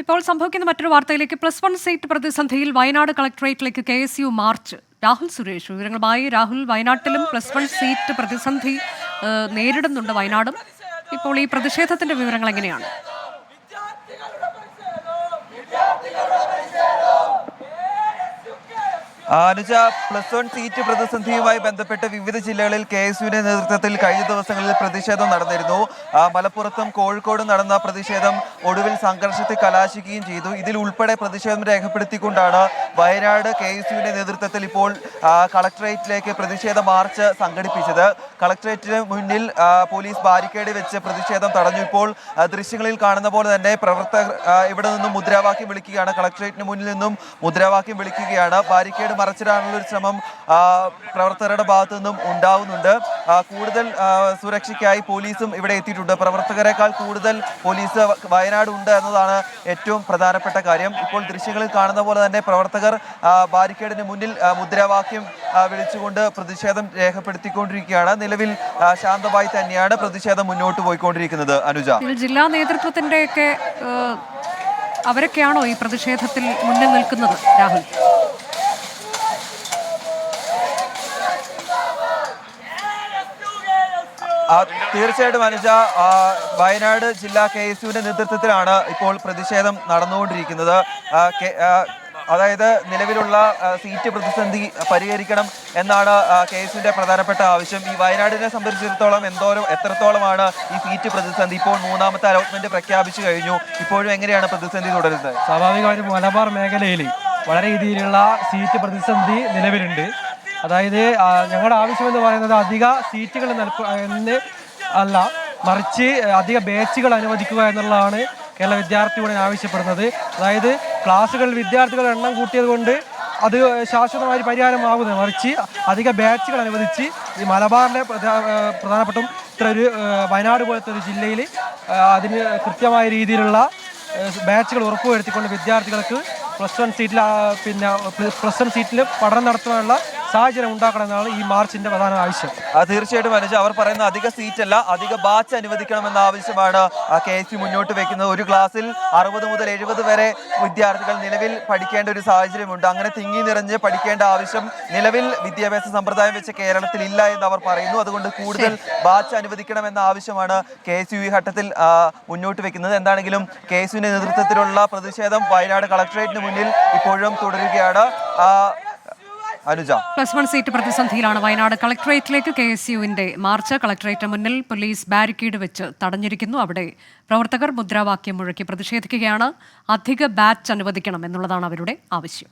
ഇപ്പോൾ സംഭവിക്കുന്ന മറ്റൊരു വാർത്തയിലേക്ക് +1 സീറ്റ് പ്രതിസന്ധിയിൽ വയനാട് കളക്ടറേറ്റിലേക്ക് KSU മാർച്ച്. രാഹുൽ സുരേഷ് വിവരങ്ങളുമായി. രാഹുൽ, വയനാട്ടിലും +1 സീറ്റ് പ്രതിസന്ധി നേരിടുന്നുണ്ട് വയനാടും. ഇപ്പോൾ ഈ പ്രതിഷേധത്തിന്റെ വിവരങ്ങൾ എങ്ങനെയാണ്? അനുജ, +1 സീറ്റ് പ്രതിസന്ധിയുമായി ബന്ധപ്പെട്ട് വിവിധ ജില്ലകളിൽ KSUവിന്റെ നേതൃത്വത്തിൽ കഴിഞ്ഞ ദിവസങ്ങളിൽ പ്രതിഷേധം നടന്നിരുന്നു. മലപ്പുറത്തും കോഴിക്കോടും നടന്ന പ്രതിഷേധം ഒടുവിൽ സംഘർഷത്തിൽ കലാശിക്കുകയും ചെയ്തു. ഇതിൽ ഉൾപ്പെടെ പ്രതിഷേധം രേഖപ്പെടുത്തിക്കൊണ്ടാണ് വയനാട് KSUവിന്റെ നേതൃത്വത്തിൽ ഇപ്പോൾ കളക്ടറേറ്റിലേക്ക് പ്രതിഷേധ മാർച്ച് സംഘടിപ്പിച്ചത്. കളക്ടറേറ്റിന് മുന്നിൽ പോലീസ് ബാരിക്കേഡ് വെച്ച് പ്രതിഷേധം തടഞ്ഞു. ഇപ്പോൾ ദൃശ്യങ്ങളിൽ കാണുന്ന പോലെ തന്നെ പ്രവർത്തകർ ഇവിടെ നിന്നും മുദ്രാവാക്യം വിളിക്കുകയാണ്. കളക്ടറേറ്റിന് മുന്നിൽ നിന്നും മുദ്രാവാക്യം വിളിക്കുകയാണ്. ബാരിക്കേഡ് മറച്ചിടാനുള്ള ഒരു ശ്രമം പ്രവർത്തകരുടെ ഭാഗത്തു നിന്നും ഉണ്ടാവുന്നുണ്ട്. കൂടുതൽ സുരക്ഷയ്ക്കായി പോലീസും ഇവിടെ എത്തിയിട്ടുണ്ട്. പ്രവർത്തകരെക്കാൾ കൂടുതൽ പോലീസ് വയനാട് ഉണ്ട് എന്നതാണ് ഏറ്റവും പ്രധാനപ്പെട്ട കാര്യം. ഇപ്പോൾ ദൃശ്യങ്ങളിൽ കാണുന്ന പോലെ തന്നെ പ്രവർത്തകർ ബാരിക്കേഡിന് മുന്നിൽ മുദ്രാവാക്യം വിളിച്ചുകൊണ്ട് പ്രതിഷേധം രേഖപ്പെടുത്തിക്കൊണ്ടിരിക്കുകയാണ്. നിലവിൽ ശാന്തമായി തന്നെയാണ് പ്രതിഷേധം മുന്നോട്ട് പോയിക്കൊണ്ടിരിക്കുന്നത്. അനുജ, ജില്ലാ നേതൃത്വത്തിന്റെയൊക്കെ അവരൊക്കെയാണോ ഈ പ്രതിഷേധത്തിൽ മുന്നിൽ നിൽക്കുന്നത്? രാഹുൽ, തീർച്ചയായിട്ടും അനുജ, വയനാട് ജില്ലാ KSUവിന്റെ നേതൃത്വത്തിലാണ് ഇപ്പോൾ പ്രതിഷേധം നടന്നുകൊണ്ടിരിക്കുന്നത്. അതായത് നിലവിലുള്ള സീറ്റ് പ്രതിസന്ധി പരിഹരിക്കണം എന്നാണ് KSUവിന്റെ പ്രധാനപ്പെട്ട ആവശ്യം. ഈ വയനാടിനെ സംബന്ധിച്ചിടത്തോളം എത്രത്തോളമാണ് ഈ സീറ്റ് പ്രതിസന്ധി? ഇപ്പോൾ 3ാമത്തെ അലോട്ട്മെന്റ് പ്രഖ്യാപിച്ചു കഴിഞ്ഞു. ഇപ്പോഴും എങ്ങനെയാണ് പ്രതിസന്ധി തുടരുന്നത്? സ്വാഭാവികമായിട്ടും മലബാർ മേഖലയിൽ വളരെ രീതിയിലുള്ള സീറ്റ് പ്രതിസന്ധി നിലവിലുണ്ട്. അതായത് ഞങ്ങളുടെ ആവശ്യമെന്ന് പറയുന്നത് അധിക സീറ്റുകൾ എന്ന് അല്ല, മറിച്ച് അധിക ബാച്ചുകൾ അനുവദിക്കുക എന്നുള്ളതാണ് കേരള വിദ്യാർത്ഥി യൂണിയൻ ആവശ്യപ്പെടുന്നത്. അതായത് ക്ലാസ്സുകളിൽ വിദ്യാർത്ഥികളുടെ എണ്ണം കൂട്ടിയത് കൊണ്ട് അത് ശാശ്വതമായി പരിഹാരമാകുന്നത്, മറിച്ച് അധിക ബാച്ചുകൾ അനുവദിച്ച് ഈ മലബാറിലെ പ്രധാനപ്പെട്ട ഇത്ര ഒരു വയനാട് പോലത്തെ ഒരു ജില്ലയിൽ അതിന് കൃത്യമായ രീതിയിലുള്ള ബാച്ചുകൾ ഉറപ്പുവരുത്തിക്കൊണ്ട് വിദ്യാർത്ഥികൾക്ക് +1 സീറ്റിൽ പഠനം നടത്താനുള്ള സാഹചര്യം ഉണ്ടാക്കണമെന്നാണ് ഈ മാർച്ചിന്റെ പ്രധാന ആവശ്യം. തീർച്ചയായിട്ടും അനുജ, അവർ പറയുന്ന അധിക സീറ്റല്ല, അധിക ബാച്ച് അനുവദിക്കണമെന്ന ആവശ്യമാണ് KSU മുന്നോട്ട് വെക്കുന്നത്. ഒരു ക്ലാസ്സിൽ 60 മുതൽ 70 വരെ വിദ്യാർത്ഥികൾ നിലവിൽ പഠിക്കേണ്ട ഒരു സാഹചര്യമുണ്ട്. അങ്ങനെ തിങ്ങി നിറഞ്ഞ് പഠിക്കേണ്ട ആവശ്യം നിലവിൽ വിദ്യാഭ്യാസ സമ്പ്രദായം വെച്ച് കേരളത്തിൽ ഇല്ല എന്ന് അവർ പറയുന്നു. അതുകൊണ്ട് കൂടുതൽ ബാച്ച് അനുവദിക്കണമെന്ന ആവശ്യമാണ് KSU ഈ ഘട്ടത്തിൽ മുന്നോട്ട് വെക്കുന്നത്. എന്താണെങ്കിലും KSUവിന്റെ നേതൃത്വത്തിലുള്ള പ്രതിഷേധം വയനാട് കളക്ടറേറ്റിന് മുന്നിൽ ഇപ്പോഴും തുടരുകയാണ്. അനുജ, +1 സീറ്റ് പ്രതിസന്ധിയിലാണ് വയനാട് കളക്ടറേറ്റിലേക്ക് KSUവിന്റെ മാർച്ച്. കളക്ടറേറ്റിന് മുന്നിൽ പോലീസ് ബാരിക്കേഡ് വെച്ച് തടഞ്ഞിരിക്കുന്നു. അവിടെ പ്രവർത്തകർ മുദ്രാവാക്യം മുഴക്കി പ്രതിഷേധിക്കുകയാണ്. അധിക ബാച്ച് അനുവദിക്കണം എന്നുള്ളതാണ് അവരുടെ ആവശ്യം.